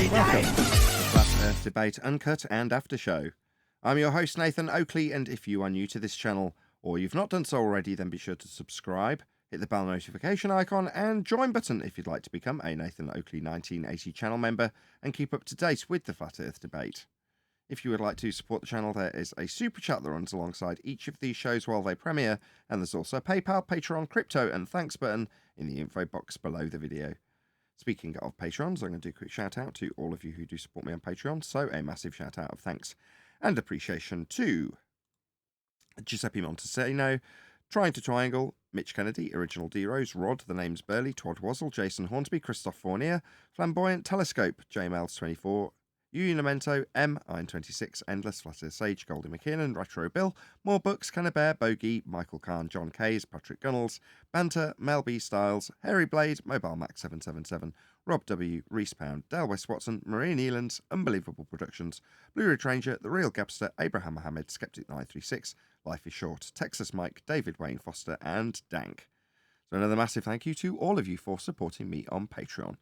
Welcome to Flat Earth Debate Uncut and After Show. I'm your host Nathan Oakley, and if you are new to this channel or you've not done so already, then be sure to subscribe, hit the bell notification icon and join button if you'd like to become a Nathan Oakley 1980 channel member and keep up to date with the Flat Earth Debate. If you would like to support the channel, there is a super chat that runs alongside each of these shows while they premiere, and there's also a PayPal, Patreon, crypto and thanks button in the info box below the video. Speaking of Patrons, I'm going to do a quick shout out to all of you who do support me on Patreon. So a massive shout out of thanks and appreciation to Giuseppe Montesino, Trying to Triangle, Mitch Kennedy, Original D-Rose, Rod, The Name's Burley, Todd Wazzle, Jason Hornsby, Christoph Fournier, Flamboyant Telescope, JMels24, Unimento, M, Iron26, Endless, Flatter Sage, Goldie McKinnon, Retro Bill, More Books, Cannabear, Bogey, Michael Kahn, John Kays, Patrick Gunnels, Banter, Mel B. Styles, Harry Blade, Mobile Max 777, Rob W, Reese Pound, Dale West Watson, Marie Nealands, Unbelievable Productions, Blue Ridge Ranger, The Real Gabster, Abraham Mohammed, Skeptic 936, Life is Short, Texas Mike, David Wayne Foster, and Dank. So another massive thank you to all of you for supporting me on Patreon.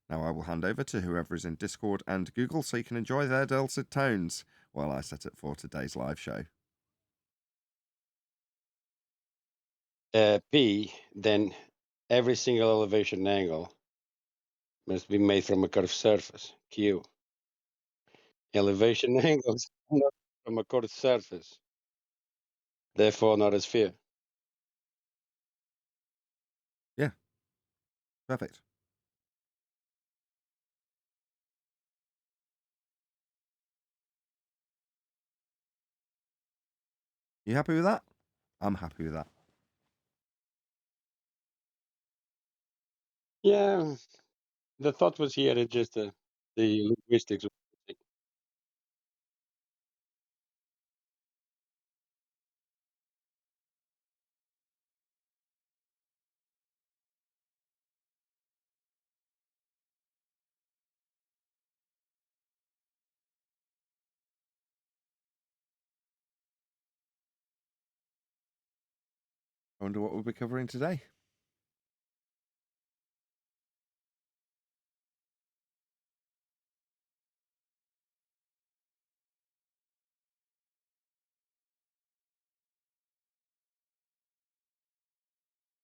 Now I will hand over to whoever is in Discord and Google so you can enjoy their dulcet tones while I set it for today's live show. P, then every single elevation angle must be made from a curved surface, Q. Elevation angles not from a curved surface, therefore not a sphere. Yeah, perfect. You happy with that? I'm happy with that. Yeah, the thought was here, it's just the linguistics. I wonder what we'll be covering today.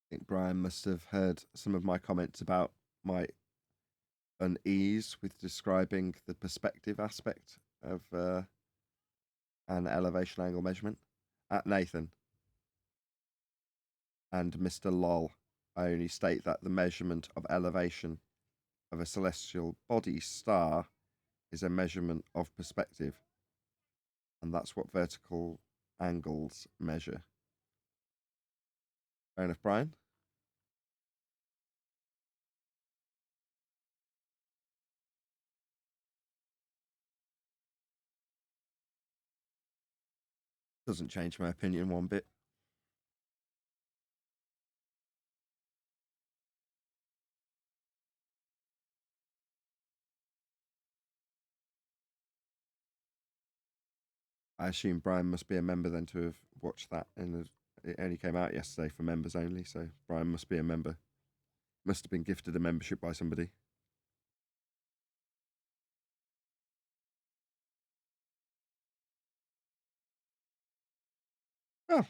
I think Brian must have heard some of my comments about my unease with describing the perspective aspect of an elevation angle measurement. At Nathan and Mr. Lol, I only state that the measurement of elevation of a celestial body star is a measurement of perspective, and that's what vertical angles measure. Fair enough, Brian? Doesn't change my opinion one bit. I assume Brian must be a member then to have watched that, and it only came out yesterday for members only, so Brian must be a member. Must have been gifted a membership by somebody. Oh,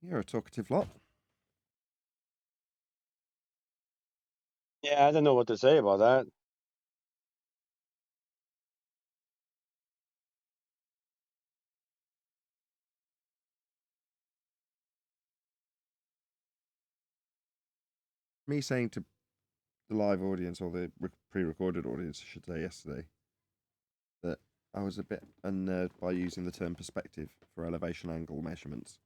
you're a talkative lot. Yeah, I don't know what to say about that. Me saying to the live audience, or the pre-recorded audience, I should say, yesterday, that I was a bit unnerved by using the term perspective for elevation angle measurements,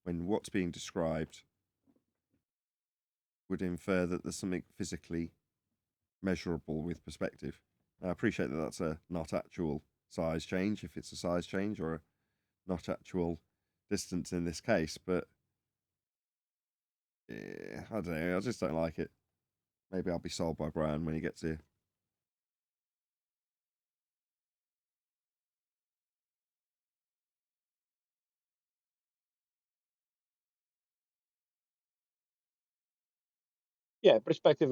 when what's being described would infer that there's something physically measurable with perspective. Now, I appreciate that that's a not actual size change, if it's a size change, or a not actual distance in this case, but yeah, I don't know, I just don't like it. Maybe I'll be sold by Brian when he gets here. Yeah, perspective,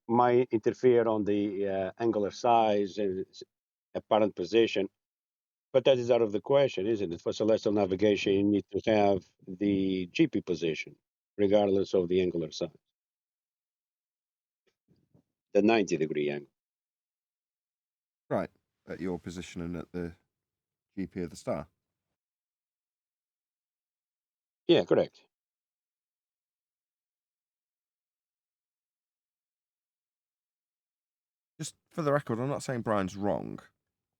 might interfere on the angular size and apparent position. But that is out of the question, isn't it? For celestial navigation, you need to have the GP position, regardless of the angular size, the 90-degree angle. Right. At your position and at the GP of the star. Yeah, correct. Just for the record, I'm not saying Brian's wrong.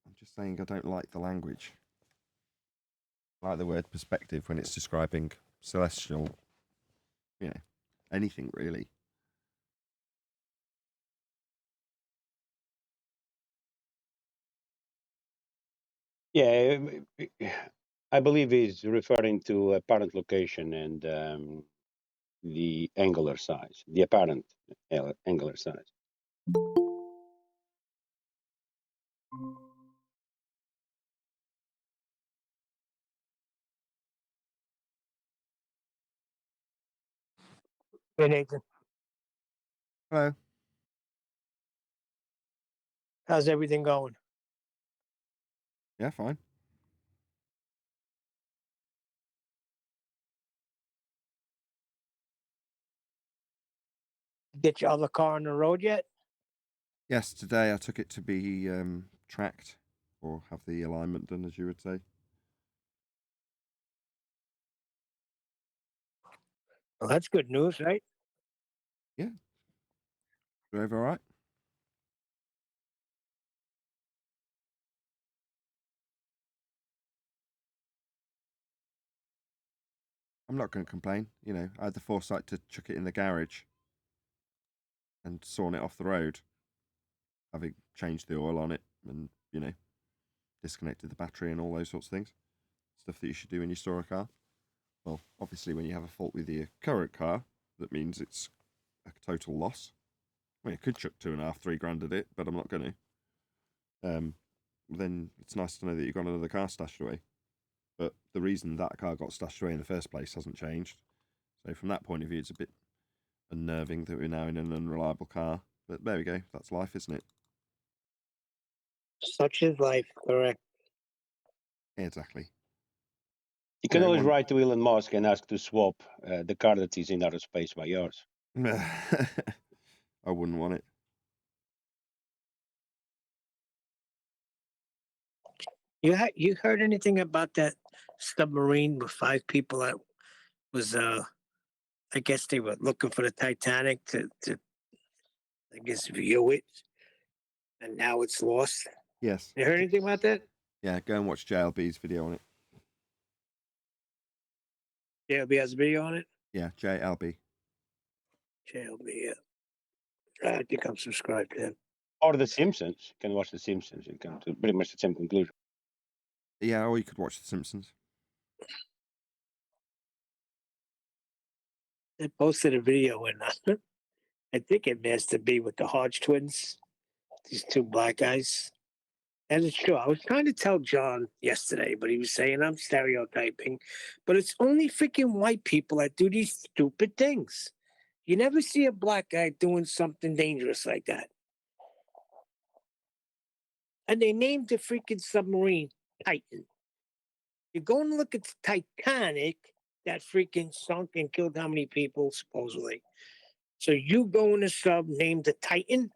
I'm just saying I don't like the language. I like the word perspective when it's describing celestial, anything really. Yeah, I believe he's referring to apparent location and the angular size, the apparent angular size. Hey, Nathan. Hello. How's everything going? Yeah, fine. Get your other car on the road yet? Yes, today I took it to be tracked or have the alignment done, as you would say. Well, that's good news, right? Yeah. Drove all right. I'm not going to complain. I had the foresight to chuck it in the garage and sawn it off the road, having changed the oil on it and, disconnected the battery and all those sorts of things. Stuff that you should do when you store a car. Well, obviously, when you have a fault with your current car, that means it's a total loss. I mean, I could chuck 2.5, 3 grand at it, but I'm not going to. Then it's nice to know that you've got another car stashed away. But the reason that car got stashed away in the first place hasn't changed. So from that point of view, it's a bit unnerving that we're now in an unreliable car. But there we go. That's life, isn't it? Such is life, correct. Yeah, exactly. You can always one- write to Elon Musk and ask to swap the car that is in outer space by yours. I wouldn't want it. You heard anything about that submarine with 5 people that was I guess they were looking for the Titanic to I guess view it, and now it's lost. Yes. You heard anything about that? Yeah, go and watch JLB's video on it. JLB has a video on it. Yeah, JLB. JLB, yeah. I think I'm subscribed to him. Or The Simpsons. You can watch The Simpsons and come to pretty much the same conclusion. Yeah, or you could watch The Simpsons. They posted a video and I think it has to be with the Hodge twins, these 2 black guys. And it's true. I was trying to tell John yesterday, but he was saying I'm stereotyping. But it's only freaking white people that do these stupid things. You never see a black guy doing something dangerous like that. And they named the freaking submarine Titan. You're going to look at the Titanic that freaking sunk and killed how many people, supposedly. So you go in a sub named the Titan?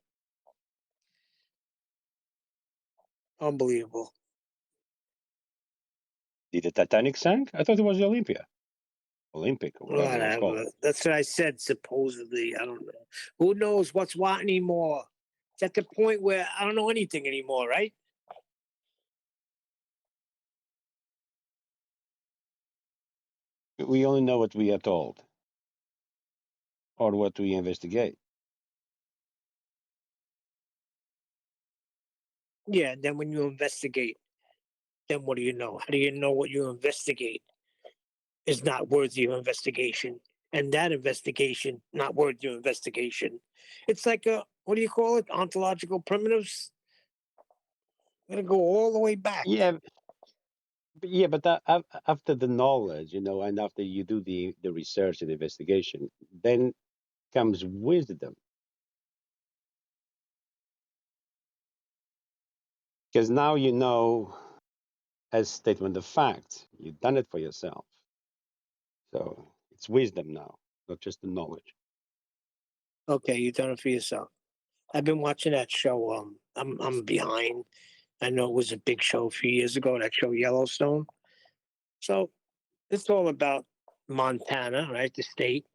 Unbelievable. Did the Titanic sink? I thought it was the Olympic, or whatever it's called. Whatever. That's what I said, supposedly. I don't know. Who knows what's what anymore? It's at the point where I don't know anything anymore, right? We only know what we are told or what we investigate. Yeah, and then when you investigate, then what do you know? How do you know what you investigate is not worthy of investigation? And that investigation not worthy of investigation. It's like a what do you call it? Ontological primitives. Gonna go all the way back. Yeah, but after the knowledge, and after you do the research and investigation, then comes wisdom. Because now you know, as statement of fact, you've done it for yourself. So it's wisdom now, not just the knowledge. Okay, you done it for yourself. I've been watching that show. I'm behind. I know it was a big show a few years ago. That show Yellowstone. So it's all about Montana, right? The state,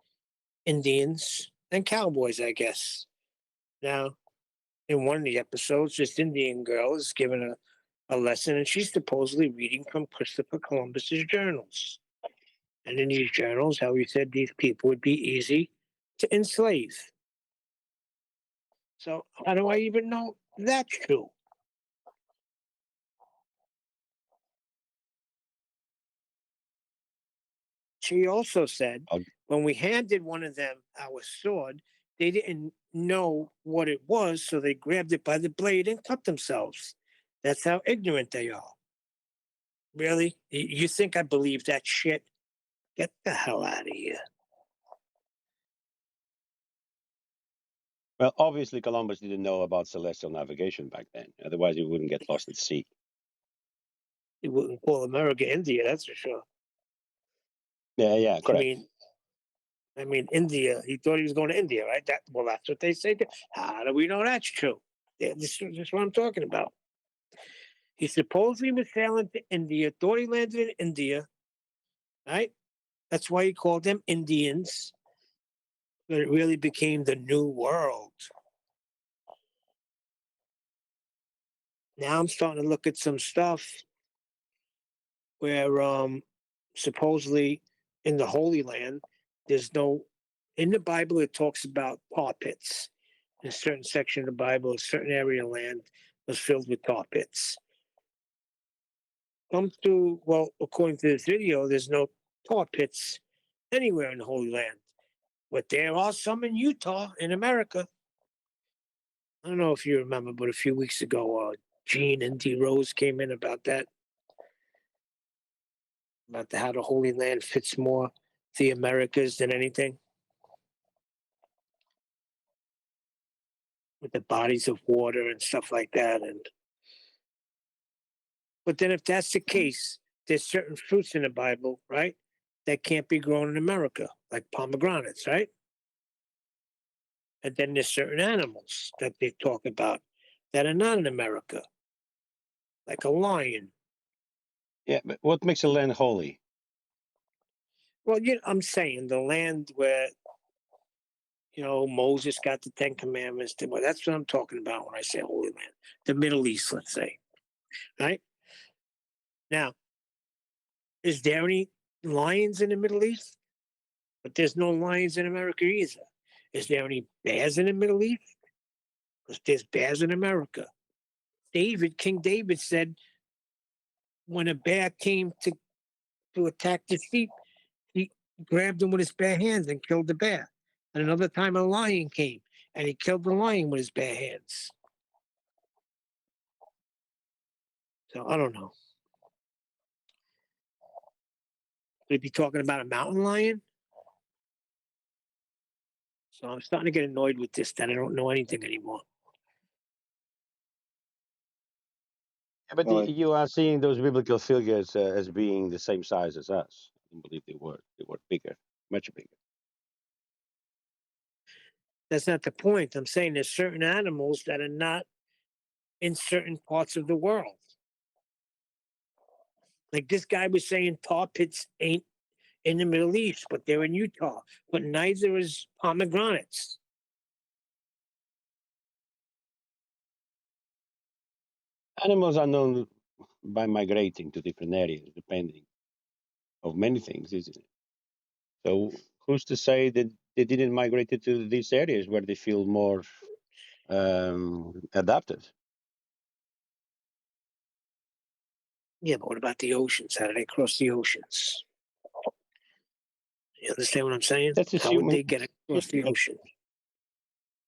Indians, and cowboys, I guess. Now, in one of the episodes, this Indian girl is given a lesson, and she's supposedly reading from Christopher Columbus's journals. And in these journals, how he said these people would be easy to enslave. So how do I even know that's true? She also said Oh. when we handed one of them our sword, they didn't know what it was, so they grabbed it by the blade and cut themselves. That's how ignorant they are. Really? You think I believe that shit? Get the hell out of here. Well, obviously, Columbus didn't know about celestial navigation back then. Otherwise, he wouldn't get lost at sea. He wouldn't call America India, that's for sure. Yeah, correct. I mean, India. He thought he was going to India, right? That's what they say. How do we know that's true? Yeah, this is what I'm talking about. He supposedly was sailing to India, thought he landed in India, right? That's why he called them Indians. But it really became the New World. Now I'm starting to look at some stuff where supposedly in the Holy Land, there's no, in the Bible, it talks about tar pits. In a certain section of the Bible, a certain area of land was filled with tar pits. According to this video, there's no tar pits anywhere in the Holy Land. But there are some in Utah, in America. I don't know if you remember, but a few weeks ago, Gene and D. Rose came in about that, about how the Holy Land fits more the Americas than anything, with the bodies of water and stuff like that. But then, if that's the case, there's certain fruits in the Bible, right, that can't be grown in America, like pomegranates, right? And then there's certain animals that they talk about that are not in America, like a lion. Yeah, but what makes a land holy? Well, I'm saying the land where Moses got the Ten Commandments. Well, that's what I'm talking about when I say Holy Land, the Middle East, let's say, right? Now, is there any lions in the Middle East? But there's no lions in America either. Is there any bears in the Middle East? Because there's bears in America. King David said when a bear came to attack the sheep, he grabbed him with his bare hands and killed the bear. And another time a lion came and he killed the lion with his bare hands. So I don't know. Could he be talking about a mountain lion? So I'm starting to get annoyed with this that I don't know anything anymore. Yeah, but Well, you are seeing those biblical figures as being the same size as us. I don't believe they were. They were bigger, much bigger. That's not the point. I'm saying there's certain animals that are not in certain parts of the world. Like this guy was saying tar pits ain't in the Middle East, but they're in Utah. But neither is pomegranates. Animals are known by migrating to different areas, depending of many things, isn't it? So who's to say that they didn't migrate to these areas where they feel more adapted? Yeah, but what about the oceans? How do they cross the oceans? You understand what I'm saying? That's How would assuming. they get across the ocean?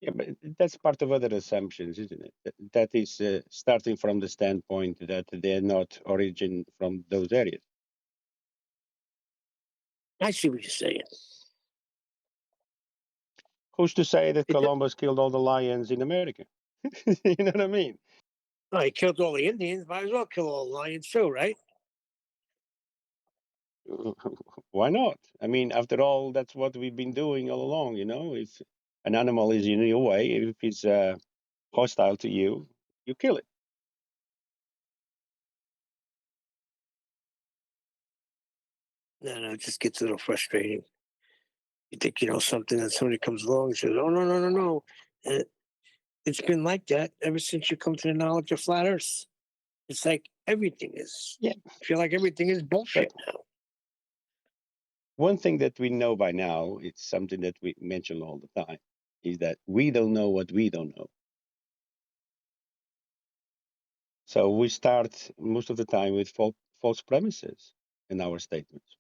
Yeah, but that's part of other assumptions, isn't it? That is starting from the standpoint that they're not origin from those areas. I see what you're saying. Who's to say that It does- Columbus killed all the lions in America? You know what I mean? Oh, he killed all the Indians. Might as well kill all the lions too, right? Why not? I mean, after all, that's what we've been doing all along. If an animal is in your way, if it's hostile to you, you kill it. No, it just gets a little frustrating. You think you know something, and somebody comes along and says, "Oh no." It's been like that ever since you come to the knowledge of flat Earth. It's like everything is. Yeah, I feel like everything is but bullshit now. one thing that we know by now, it's something that we mention all the time, is that we don't know what we don't know. So we start most of the time with false premises in our statements.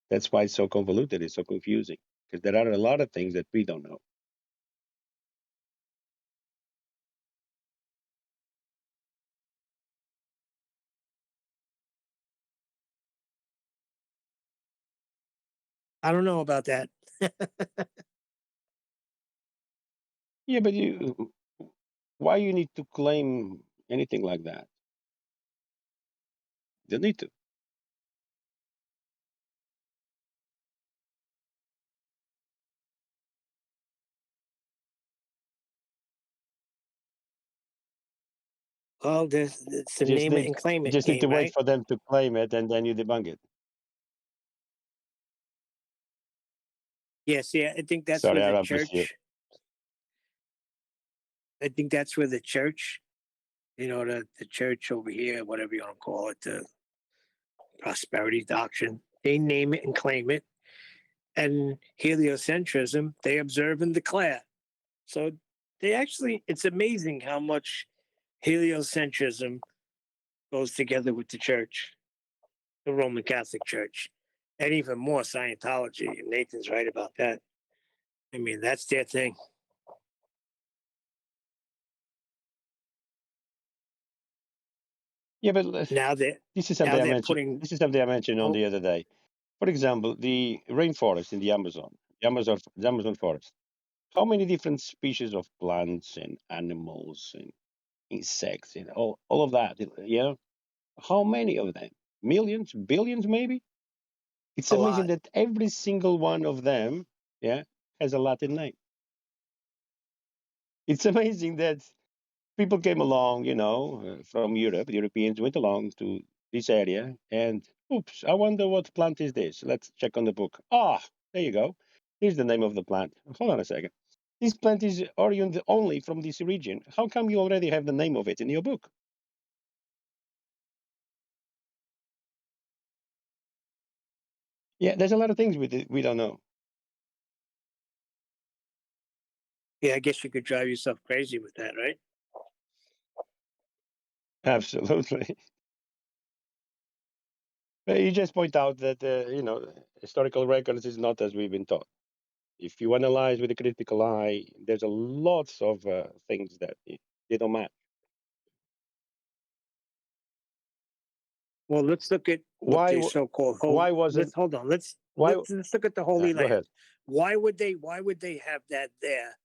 That's why it's so convoluted, it's so confusing, because there are a lot of things that we don't know. I don't know about that. Yeah, but why you need to claim anything like that? You don't need to. Well, it's a Just name it need and claim it just need to game, wait right? for them to claim it, and then you debunk it. Yes, yeah. I think that's Sorry, where I the interrupt you. church. I think that's where the church. The church over here, whatever you want to call it, the prosperity doctrine. They name it and claim it, and heliocentrism they observe and declare. So it's amazing how much heliocentrism goes together with the church, the Roman Catholic Church, and even more Scientology. And Nathan's right about that. I mean, that's their thing. Yeah, but Now they this is now something I they're mentioned. putting. This is something I mentioned on Oh, the other day. For example, the rainforest in the Amazon forest. How many different species of plants and animals and insects and all of that? Yeah, how many of them? Millions, billions, maybe. It's a amazing lot. that every single one of them, yeah, has a Latin name. It's amazing that people came along, from Europe. The Europeans went along to this area, and oops, I wonder what plant is this. Let's check on the book. Ah, there you go. Here's the name of the plant. Hold on a second. This plant is only from this region. How come you already have the name of it in your book? Yeah, there's a lot of things we don't know. Yeah, I guess you could drive yourself crazy with that, right? Absolutely. You just point out that historical records is not as we've been taught. If you analyze with a critical eye, there's a lots of things that they don't match. Well, let's look at what Why? the so-called holy. Why wasn't? Let's hold on. Let's Why? let's let's look at the Holy Go Land. ahead. Why would they have that there?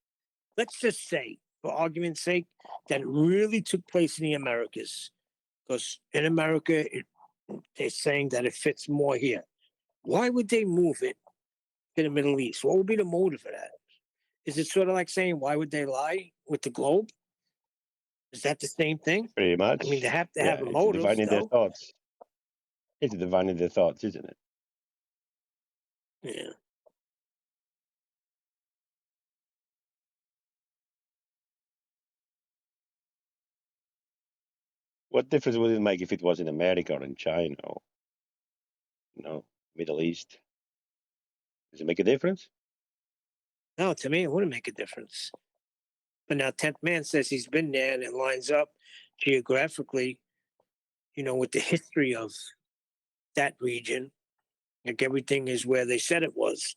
Let's just say, for argument's sake, that it really took place in the Americas, because in America, they're saying that it fits more here. Why would they move it to the Middle East? What would be the motive for that? Is it sort of like saying, why would they lie with the globe? Is that the same thing? Pretty I mean, they much. have to Yeah, have a it's motive, divining their though. thoughts. It's divining their thoughts, isn't it? Yeah. What difference would it make if it was in America or in China or Middle East? Does it make a difference? No, to me, it wouldn't make a difference. But now, 10th Man says he's been there and it lines up geographically, with the history of that region. Like everything is where they said it was.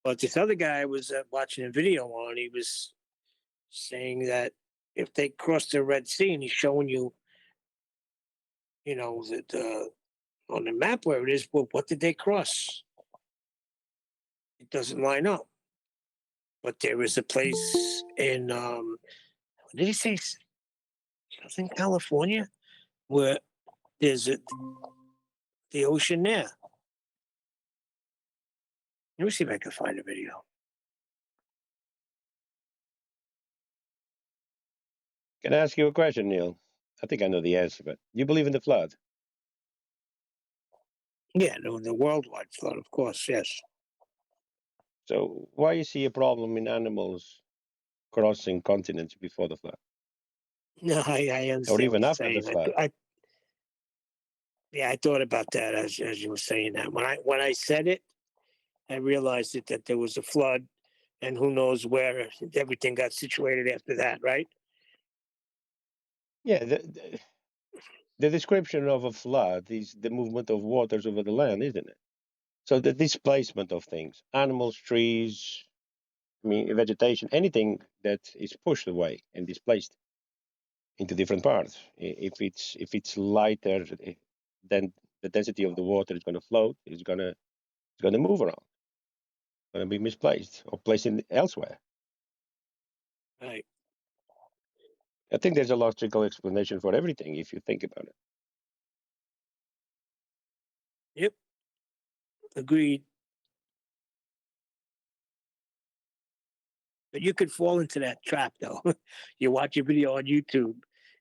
But this other guy I was watching a video on, he was saying that if they cross the Red Sea and he's showing you, that on the map where it is, well, what did they cross? It doesn't line up. But there is a place in, what did he say? Southern California, where there's the ocean there. Let me see if I can find a video. Can I ask you a question, Neil? I think I know the answer, but you believe in the flood? Yeah, the worldwide flood, of course, yes. So why you see a problem in animals crossing continents before the flood, No, I or understand what even you're after the saying. flood? Yeah, I thought about that as you were saying that. When I said it, I realized that there was a flood, and who knows where everything got situated after that, right? Yeah, the description of a flood is the movement of waters over the land, isn't it? So the displacement of things, animals, trees, I mean, vegetation, anything that is pushed away and displaced into different parts. If it's lighter, then the density of the water is going to float. It's going to move around, going to be misplaced or placed in elsewhere. Right. I think there's a logical explanation for everything if you think about it. Yep. Agreed. But you could fall into that trap, though. You watch a video on YouTube,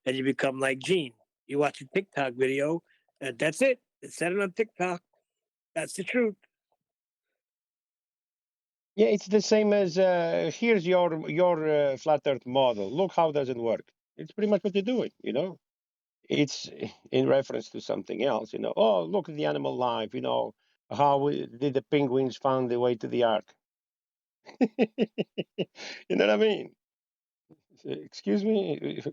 and you become like Gene. You watch a TikTok video, and that's it. It said it on TikTok. That's the truth. Yeah, it's the same as here's your flat Earth model. Look how does it work. It's pretty much what you're doing. It's in reference to something else. Oh, look at the animal life. How did the penguins find their way to the ark? You know what I mean? Excuse me.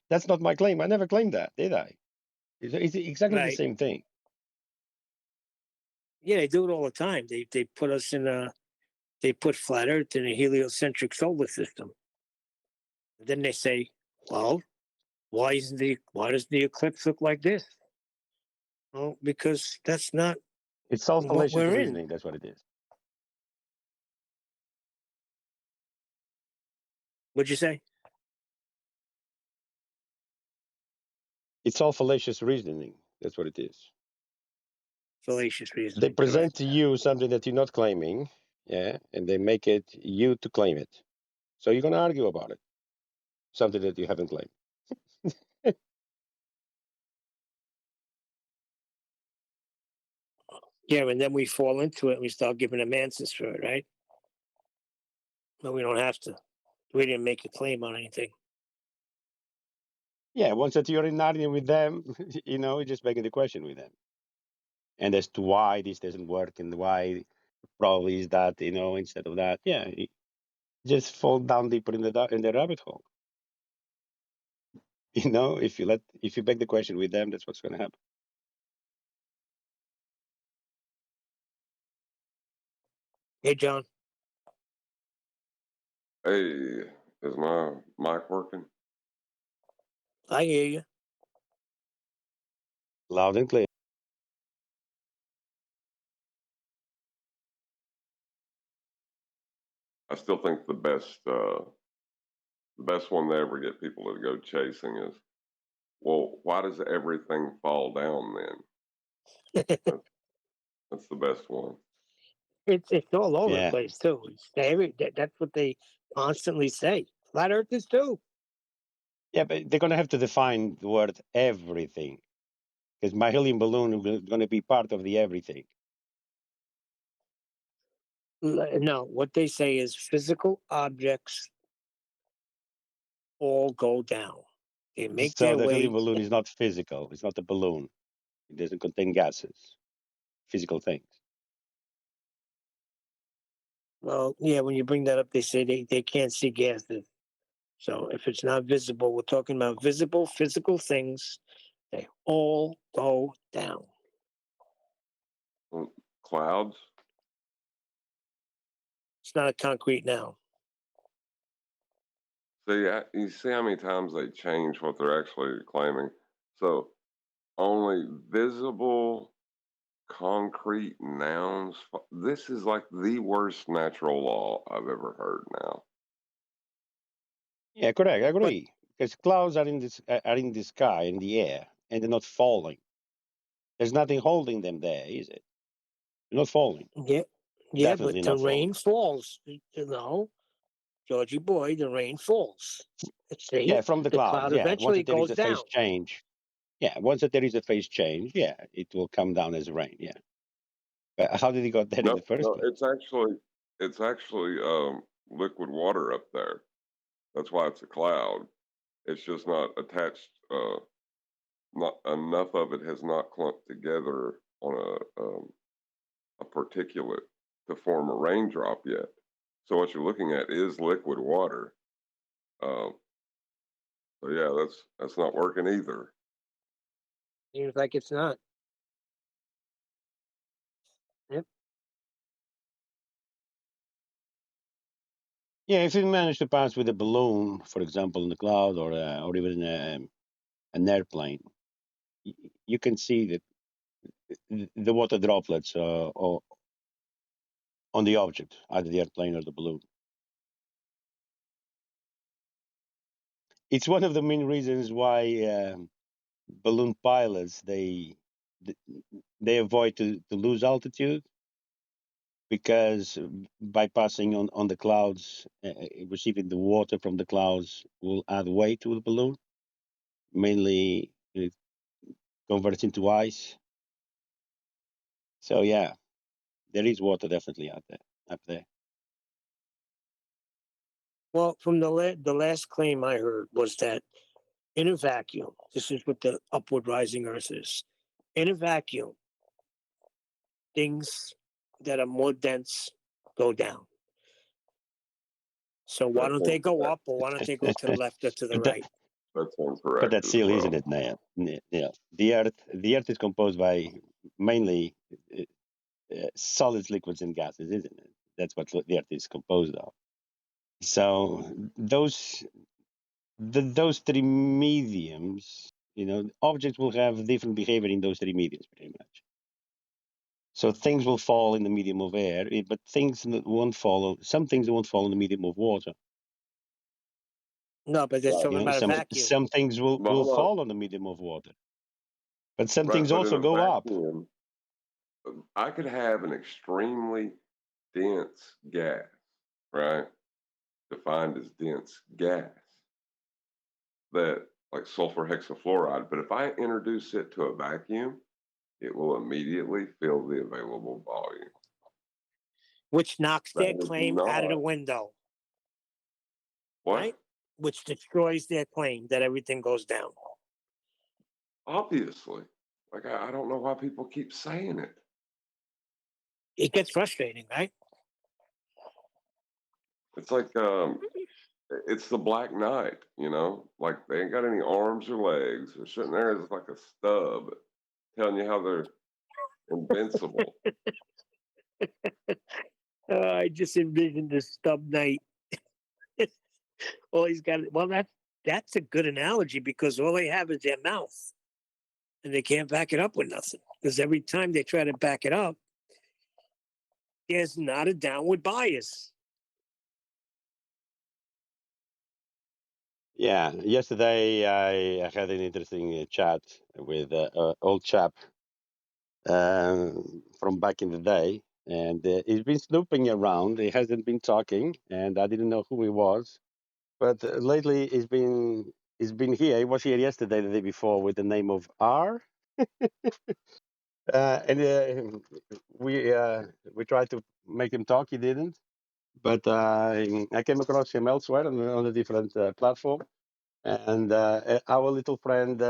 That's not my claim. I never claimed that, did I? It's exactly the Right. same thing. Yeah, they do it all the time. They put us in they put flat Earth in a heliocentric solar system. And then they say, well, why does the eclipse look like this? Well, because that's not It's all what fallacious we're in. reasoning. That's what it is. What'd you say? It's all fallacious reasoning. That's what it is. Fallacious They reasoning. present Correct. to you something that you're not claiming, yeah, and they make it you to claim it. So you're going to argue about it, something that you haven't claimed. Yeah, and then we fall into it and we start giving them answers for it, right? But we don't have to. We didn't make a claim on anything. Yeah, once that you're in arguing with them, you're just making the question with them. And as to why this doesn't work and why probably is that, instead of that, yeah, just fall down deeper in the rabbit hole. If you beg the question with them, that's what's going to happen. Hey, John. Hey, is my mic working? I hear you. Loud and clear. I still think the best one to ever get people to go chasing is, well, why does everything fall down then? That's the best one. It's all over the Yeah. place too. That's what they constantly say. Flat Earthers too. Yeah, but they're going to have to define the word everything, because my helium balloon is going to be part of the everything. No, what they say is physical objects all go down. They make So their the helium way. balloon is not physical. It's not a balloon. It doesn't contain gases, physical things. Well, yeah, when you bring that up, they say they can't see gases. So if it's not visible, we're talking about visible physical things. They all go down. Clouds? It's not a concrete noun. See, you see how many times they change what they're actually claiming. So only visible concrete nouns. This is like the worst natural law I've ever heard now. Yeah, correct. I agree. because clouds are in the sky, in the air, and they're not falling. There's nothing holding them there, is it? They're not falling. Yeah, yeah, Definitely but the not falling. rain falls. Georgie boy, the rain falls. See? Yeah, from the clouds. cloud Yeah, once eventually there is goes a phase down. change. Yeah, once there is a phase change, yeah, it will come down as rain. Yeah. But how did it got there in No, the first no, place? it's actually liquid water up there. That's why it's a cloud. It's just not attached. Not enough of it has not clumped together on a particulate to form a raindrop yet. So what you're looking at is liquid water. Um, so yeah, that's not working either. Seems like it's not. Yep. Yeah, if you manage to pass with a balloon, for example, in the cloud, or even an airplane, you can see that the water droplets or on the object, either the airplane or the balloon. It's one of the main reasons why balloon pilots they avoid to lose altitude, because by passing on the clouds, receiving the water from the clouds will add weight to the balloon. Mainly, it converts into ice. So yeah, there is water definitely up there. Well, from the last claim I heard was that in a vacuum, this is what the upward rising Earth is. In a vacuum, things that are more dense go down. So why don't they go up, or why don't they go to the left or to the But that, right? That's but incorrect that's as silly, well. isn't it, Neil? Yeah, the Earth is composed by mainly solids, liquids, and gases, isn't it? That's what the Earth is composed of. So those three mediums, objects will have different behavior in those three mediums, pretty much. So things will fall in the medium of air, but some things won't fall in the medium of water. No, but they're Right. talking about a Some vacuum. things will But hold on. fall on the medium of water, but some Right, things but in also a go up. vacuum, I could have an extremely dense gas, right? Defined as dense gas, that like sulfur hexafluoride. But if I introduce it to a vacuum, it will immediately fill the available volume. Which knocks That their is claim out of the not window, what? right? Which destroys their claim that everything goes down. Obviously. Like I don't know why people keep saying it. It gets frustrating, right? It's like it's the Black Knight, like they ain't got any arms or legs. They're sitting there as like a stub, telling you how they're invincible. I just envisioned the stub knight. All he's got. Well, that's a good analogy, because all they have is their mouth, and they can't back it up with nothing. Because every time they try to back it up, there's not a downward bias. Yeah, yesterday I had an interesting chat with an old chap from back in the day, and he's been snooping around. He hasn't been talking, and I didn't know who he was. But lately he's been here. He was here yesterday, the day before, with the name of R. And we tried to make him talk. He didn't. But I came across him elsewhere on a different platform. And our little friend,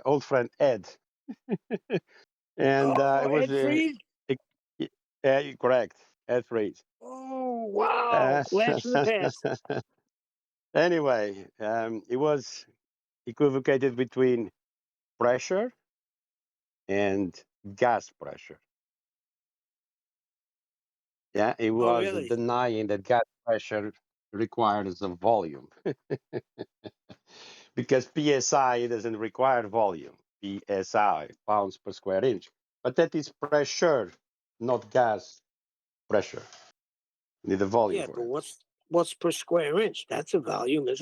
old friend Ed, and it was Ed Freed. correct, Ed Freeze. Oh wow! Blast from the past. Anyway, it was equivocated between pressure and gas pressure. Yeah, it Oh was really? denying that gas pressure requires a volume because psi doesn't require volume. Psi, pounds per square inch, but that is pressure, not gas pressure. You need a volume Yeah, for but it. what's per square inch? That's a volume, isn't it?